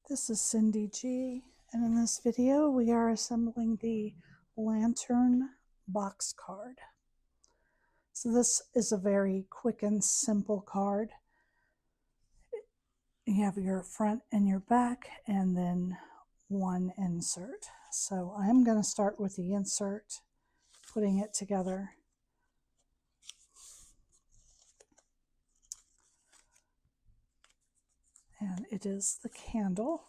This is Cyndy G, and in this video we are assembling the lantern box card. So this is a very quick and simple card. You have your front and your back and then one insert. So I'm going to start with the insert, putting it together. And it is the candle.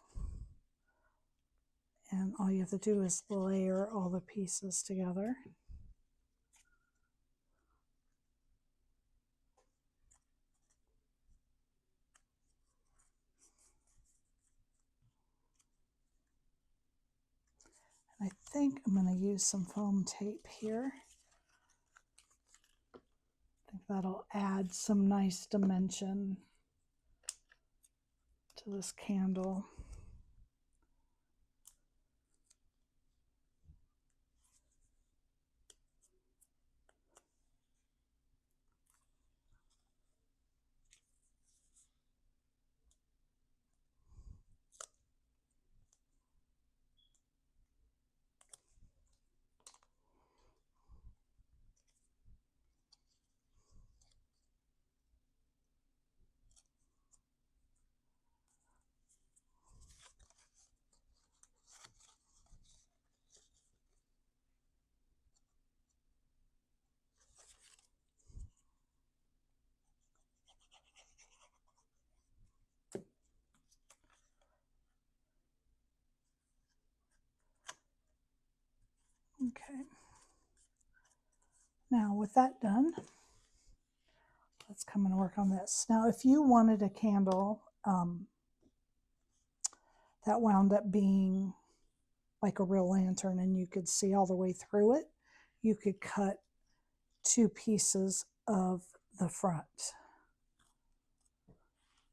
And all you have to do is layer all the pieces together. I think I'm going to use some foam tape here. I think that'll add some nice dimension to this candle. Okay. Now with that done, let's come and work on this. Now if you wanted a candle that wound up being like a real lantern and you could see all the way through it, you could cut two pieces of the front.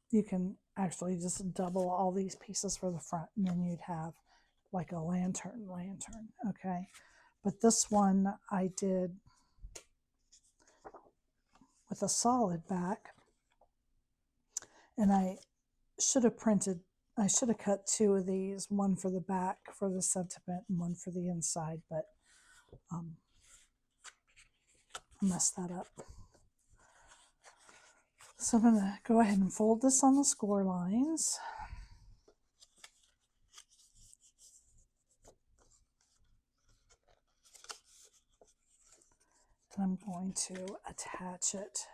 You can actually just double all these pieces for the front and then you'd have like a lantern, okay? But this one I did with a solid back, and I should have cut two of these, one for the back for the sentiment and one for the inside, but I messed that up. So I'm going to go ahead and fold this on the score lines. And I'm going to attach it.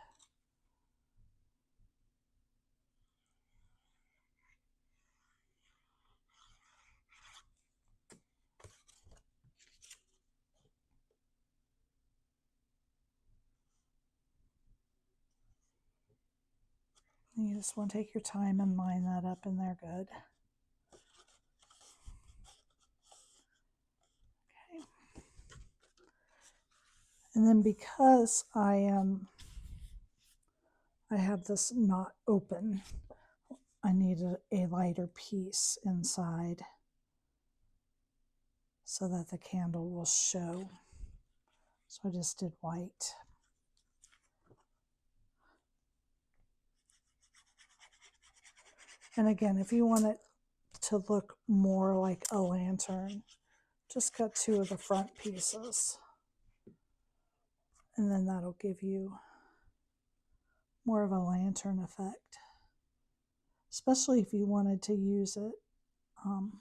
You just want to take your time and line that up in there good. Okay. And then because I have this not open, I needed a lighter piece inside so that the candle will show. So I just did white. And again, if you want it to look more like a lantern, just cut two of the front pieces. And then that'll give you more of a lantern effect. Especially if you wanted to use it on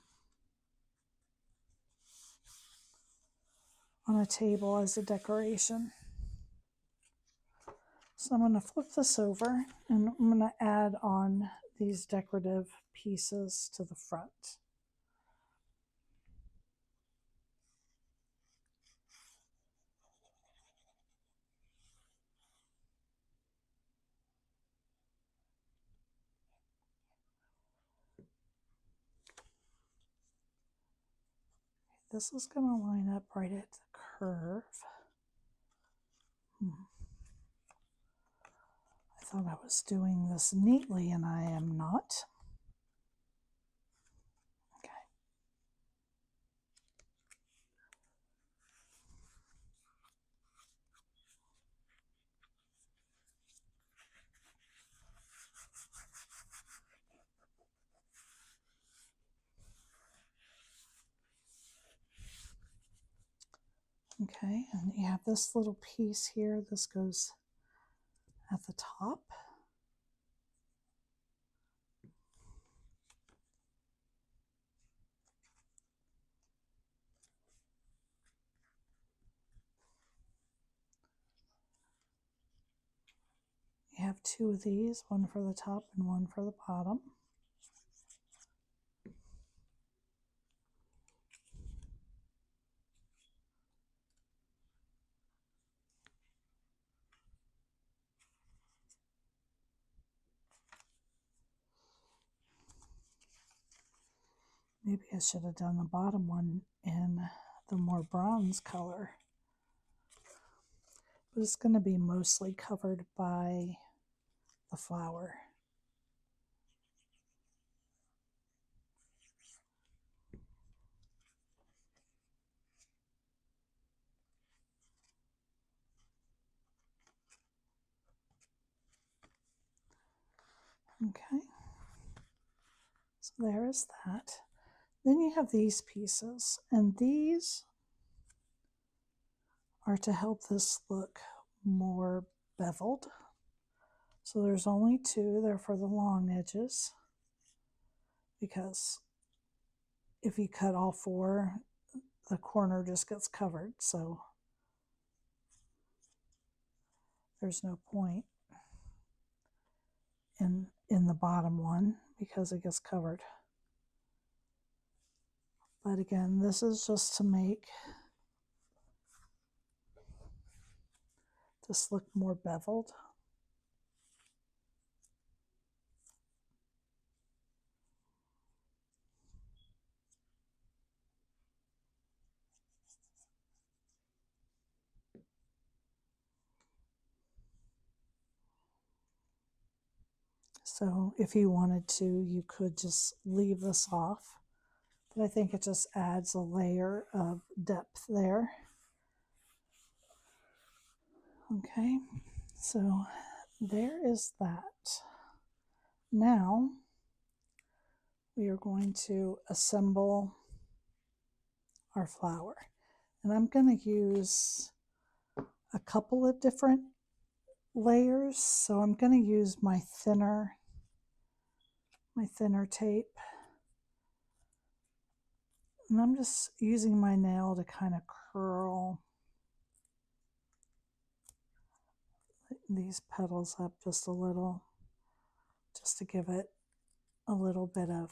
a table as a decoration. So I'm going to flip this over and I'm going to add on these decorative pieces to the front. This is going to line up right at the curve. I thought I was doing this neatly and I am not. Okay. Okay, and you have this little piece here. This goes at the top. You have two of these, one for the top and one for the bottom. Maybe I should have done the bottom one in the more bronze color. But it's going to be mostly covered by the flower. Okay, so there is that. Then you have these pieces, and these are to help this look more beveled. So there's only two. They're for the long edges, because if you cut all four, the corner just gets covered, so there's no point in the bottom one because it gets covered. But again, this is just to make this look more beveled. So if you wanted to, you could just leave this off, but I think it just adds a layer of depth there. Okay, so there is that. Now we are going to assemble our flower, and I'm going to use a couple of different layers. So I'm going to use my thinner tape, and I'm just using my nail to kind of curl these petals up just a little, just to give it a little bit of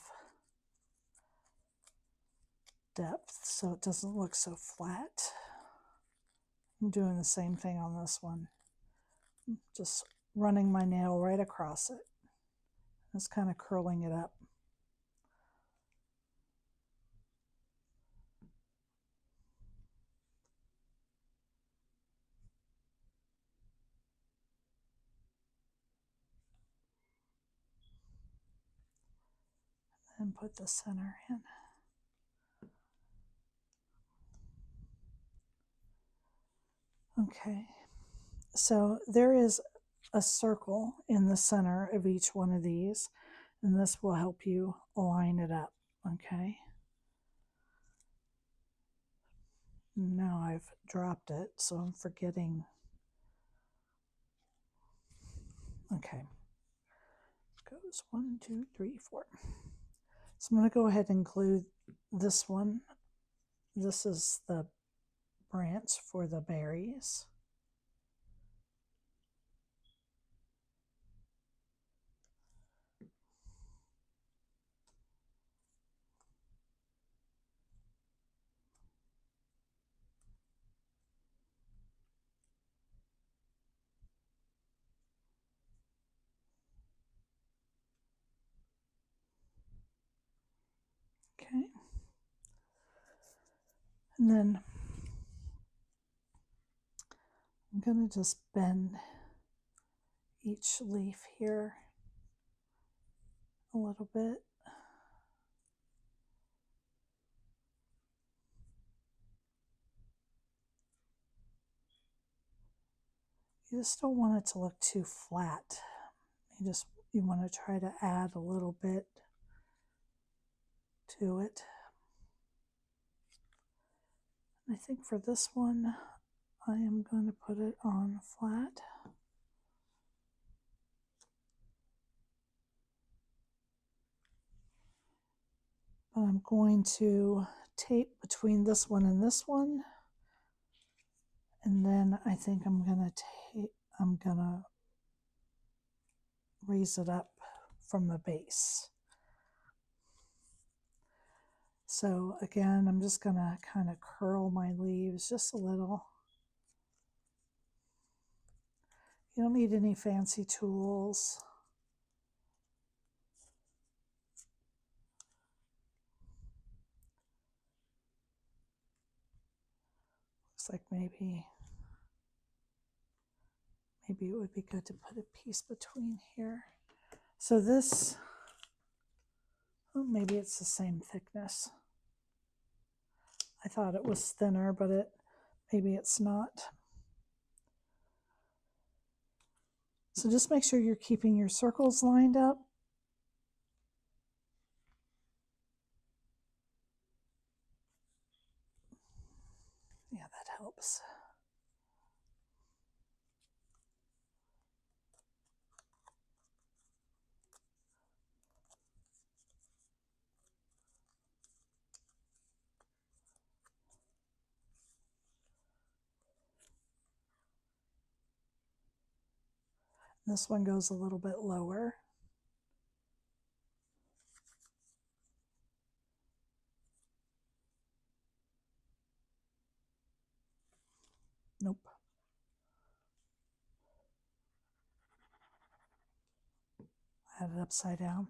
depth so it doesn't look so flat. I'm doing the same thing on this one, just running my nail right across it, just kind of curling it up. And put the center in. Okay, so there is a circle in the center of each one of these, and this will help you line it up. Okay, now I've dropped it, so I'm forgetting. Okay, goes 1, 2, 3, 4. So I'm going to go ahead and glue this one. This is the branch for the berries. Okay, and then I'm going to just bend each leaf here a little bit. You just don't want it to look too flat. You want to try to add a little bit to it. I think for this one, I am going to put it on flat. But I'm going to tape between this one and this one. And then I think I'm gonna raise it up from the base. So again, I'm just gonna kind of curl my leaves just a little. You don't need any fancy tools. Looks like maybe it would be good to put a piece between here. So this, oh, maybe it's the same thickness. I thought it was thinner, but maybe it's not. So just make sure you're keeping your circles lined up. Yeah, that helps. This one goes a little bit lower. Nope. I had it upside down.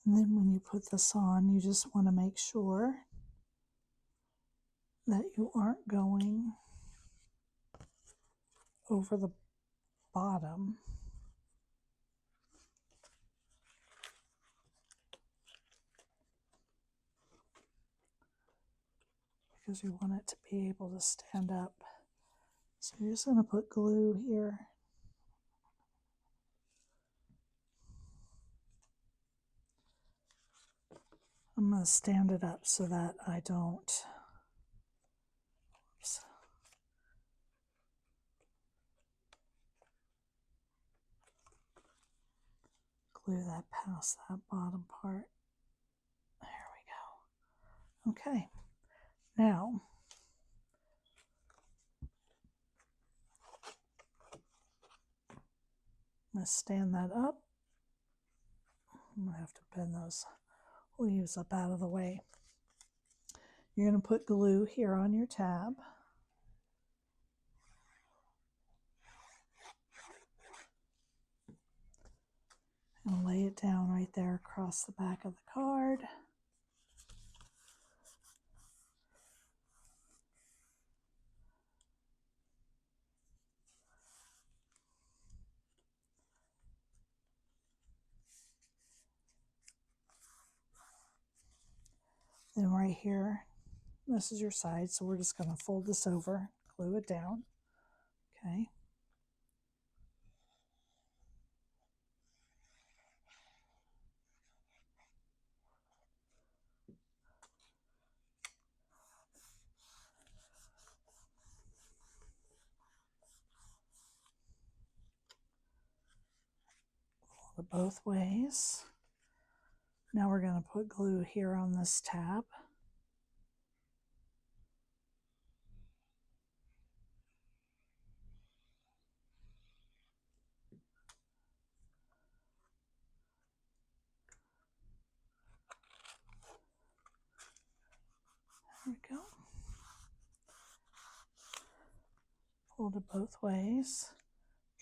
And then when you put this on, you just want to make sure that you aren't going over the bottom. Because you want it to be able to stand up. So you're just going to put glue here. I'm going to stand it up so that I don't, oops, glue that past that bottom part. There we go. Okay, now I'm going to stand that up. I'm going to have to bend those leaves up out of the way. You're going to put glue here on your tab. And lay it down right there across the back of the card. Then right here, this is your side, so we're just going to fold this over, glue it down. Okay. Fold it both ways. Now we're going to put glue here on this tab. There we go. Fold it both ways.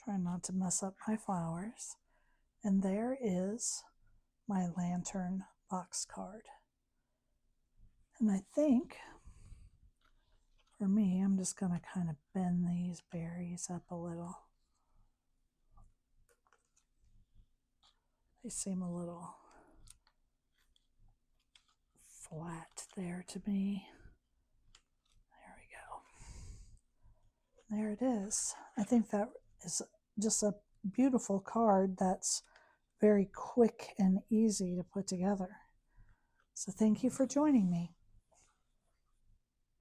Try not to mess up my flowers. And there is my lantern box card. And I think for me, I'm just going to kind of bend these berries up a little. They seem a little flat there to me. There we go. There it is. I think that is just a beautiful card that's very quick and easy to put together. So thank you for joining me.